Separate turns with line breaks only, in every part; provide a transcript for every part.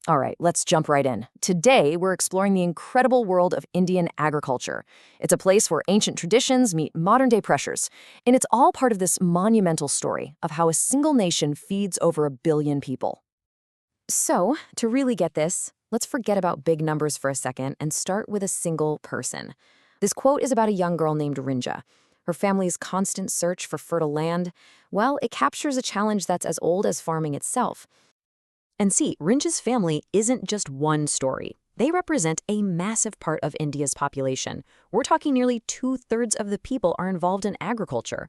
All right, let's jump right in. Today, we're exploring the incredible world of Indian agriculture. It's a place where ancient traditions meet modern-day pressures, and it's all part of this monumental story of how a single nation feeds over 1 billion people. So, to really get this, let's forget about big numbers for a second and start with a single person. This quote is about a young girl named Rinja. Her family's constant search for fertile land, well, it captures a challenge that's as old as farming itself. And see, Rinja's family isn't just one story. They represent a massive part of India's population. We're talking nearly 2/3 of the people are involved in agriculture.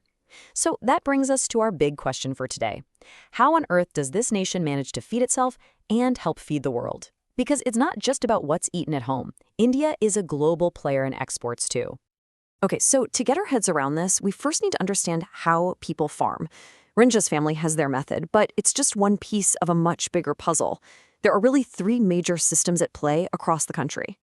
So that brings us to our big question for today. How on earth does this nation manage to feed itself and help feed the world? Because it's not just about what's eaten at home. India is a global player in exports too. Okay, so to get our heads around this, we first need to understand how people farm. Rinja's family has their method, but it's just one piece of a much bigger puzzle. There are really 3 major systems at play across the country.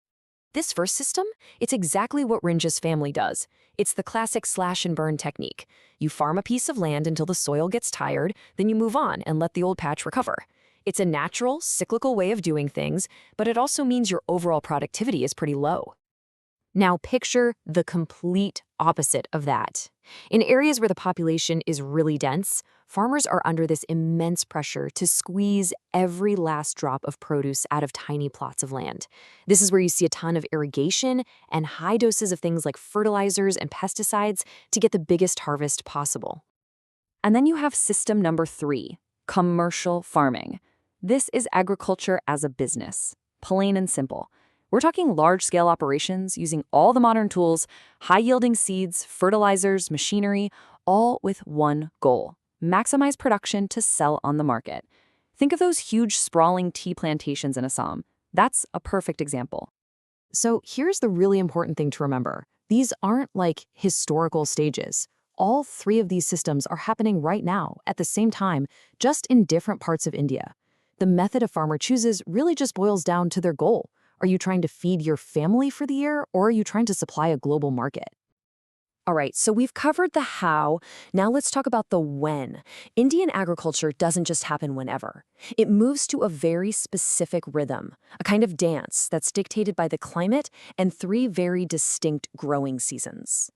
This first system, it's exactly what Rinja's family does. It's the classic slash and burn technique. You farm a piece of land until the soil gets tired, then you move on and let the old patch recover. It's a natural, cyclical way of doing things, but it also means your overall productivity is pretty low. Now picture the complete opposite of that. In areas where the population is really dense, farmers are under this immense pressure to squeeze every last drop of produce out of tiny plots of land. This is where you see a ton of irrigation and high doses of things like fertilizers and pesticides to get the biggest harvest possible. And then you have system number 3, commercial farming. This is agriculture as a business, plain and simple. We're talking large-scale operations using all the modern tools, high-yielding seeds, fertilizers, machinery, all with one goal: maximize production to sell on the market. Think of those huge, sprawling tea plantations in Assam. That's a perfect example. So here's the really important thing to remember. These aren't like historical stages. All 3 of these systems are happening right now, at the same time, just in different parts of India. The method a farmer chooses really just boils down to their goal. Are you trying to feed your family for the year, or are you trying to supply a global market? All right, so we've covered the how. Now let's talk about the when. Indian agriculture doesn't just happen whenever. It moves to a very specific rhythm, a kind of dance that's dictated by the climate and 3 very distinct growing seasons.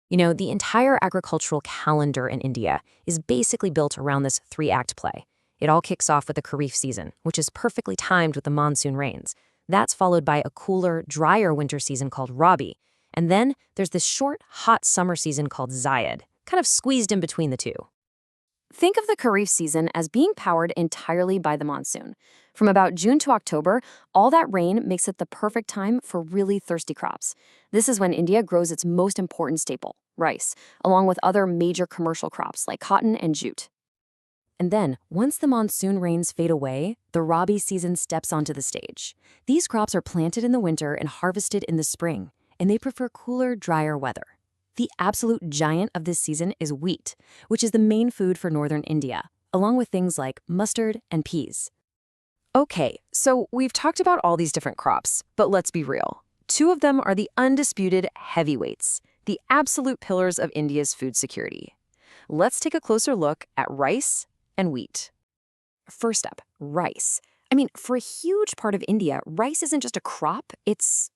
You know, the entire agricultural calendar in India is basically built around this 3-act play. It all kicks off with the Kharif season, which is perfectly timed with the monsoon rains. That's followed by a cooler, drier winter season called Rabi. And then there's this short, hot summer season called Zaid, kind of squeezed in between the two. Think of the Kharif season as being powered entirely by the monsoon. From about June to October, all that rain makes it the perfect time for really thirsty crops. This is when India grows its most important staple, rice, along with other major commercial crops like cotton and jute. And then, once the monsoon rains fade away, the Rabi season steps onto the stage. These crops are planted in the winter and harvested in the spring, and they prefer cooler, drier weather. The absolute giant of this season is wheat, which is the main food for northern India, along with things like mustard and peas. Okay, so we've talked about all these different crops, but let's be real. 2 of them are the undisputed heavyweights, the absolute pillars of India's food security. Let's take a closer look at rice and wheat. First up, rice. I mean, for a huge part of India, rice isn't just a crop, it's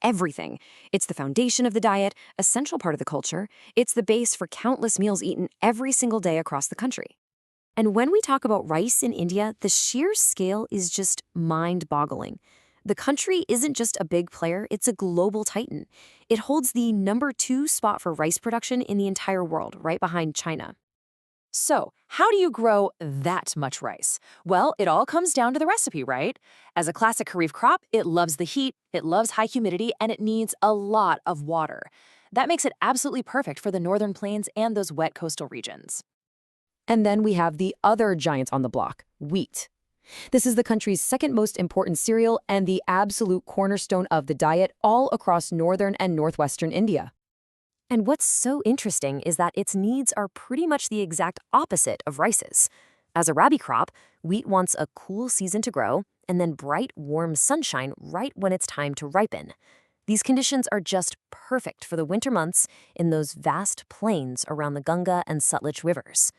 everything. It's the foundation of the diet, a central part of the culture. It's the base for countless meals eaten every single day across the country. And when we talk about rice in India, the sheer scale is just mind-boggling. The country isn't just a big player, it's a global titan. It holds the number 2 spot for rice production in the entire world, right behind China. So, how do you grow that much rice? Well, it all comes down to the recipe, right? As a classic Kharif crop, it loves the heat, it loves high humidity, and it needs a lot of water. That makes it absolutely perfect for the northern plains and those wet coastal regions. And then we have the other giant on the block, wheat. This is the country's second most important cereal and the absolute cornerstone of the diet all across northern and northwestern India. And what's so interesting is that its needs are pretty much the exact opposite of rice's. As a Rabi crop, wheat wants a cool season to grow and then bright, warm sunshine right when it's time to ripen. These conditions are just perfect for the winter months in those vast plains around the Ganga and Sutlej rivers.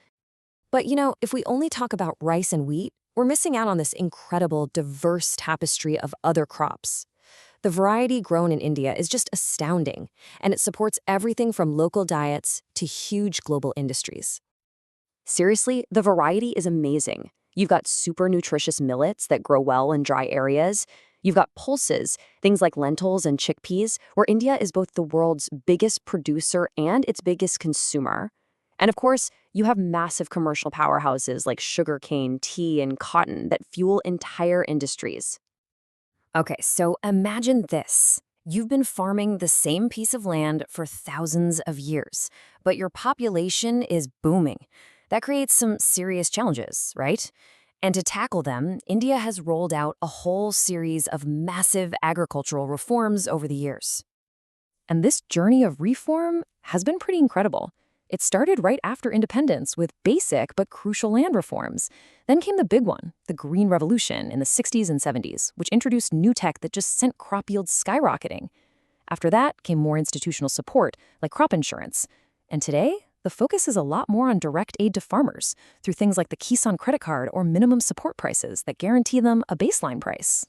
But you know, if we only talk about rice and wheat, we're missing out on this incredible, diverse tapestry of other crops. The variety grown in India is just astounding, and it supports everything from local diets to huge global industries. Seriously, the variety is amazing. You've got super nutritious millets that grow well in dry areas. You've got pulses, things like lentils and chickpeas, where India is both the world's biggest producer and its biggest consumer. And of course, you have massive commercial powerhouses like sugarcane, tea, and cotton that fuel entire industries. Okay, so imagine this. You've been farming the same piece of land for thousands of years, but your population is booming. That creates some serious challenges, right? And to tackle them, India has rolled out a whole series of massive agricultural reforms over the years. And this journey of reform has been pretty incredible. It started right after independence with basic but crucial land reforms. Then came the big one, the Green Revolution in the 60s and 70s, which introduced new tech that just sent crop yields skyrocketing. After that came more institutional support, like crop insurance. And today, the focus is a lot more on direct aid to farmers through things like the Kisan credit card or minimum support prices that guarantee them a baseline price.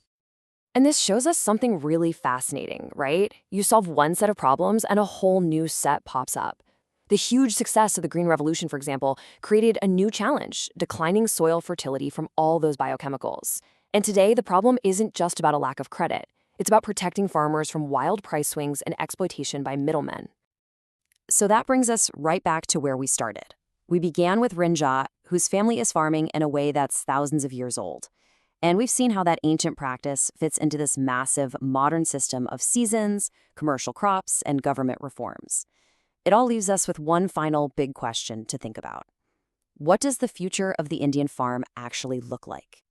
And this shows us something really fascinating, right? You solve one set of problems and a whole new set pops up. The huge success of the Green Revolution, for example, created a new challenge, declining soil fertility from all those biochemicals. And today, the problem isn't just about a lack of credit. It's about protecting farmers from wild price swings and exploitation by middlemen. So that brings us right back to where we started. We began with Rinja, whose family is farming in a way that's thousands of years old. And we've seen how that ancient practice fits into this massive modern system of seasons, commercial crops, and government reforms. It all leaves us with one final big question to think about. What does the future of the Indian farm actually look like?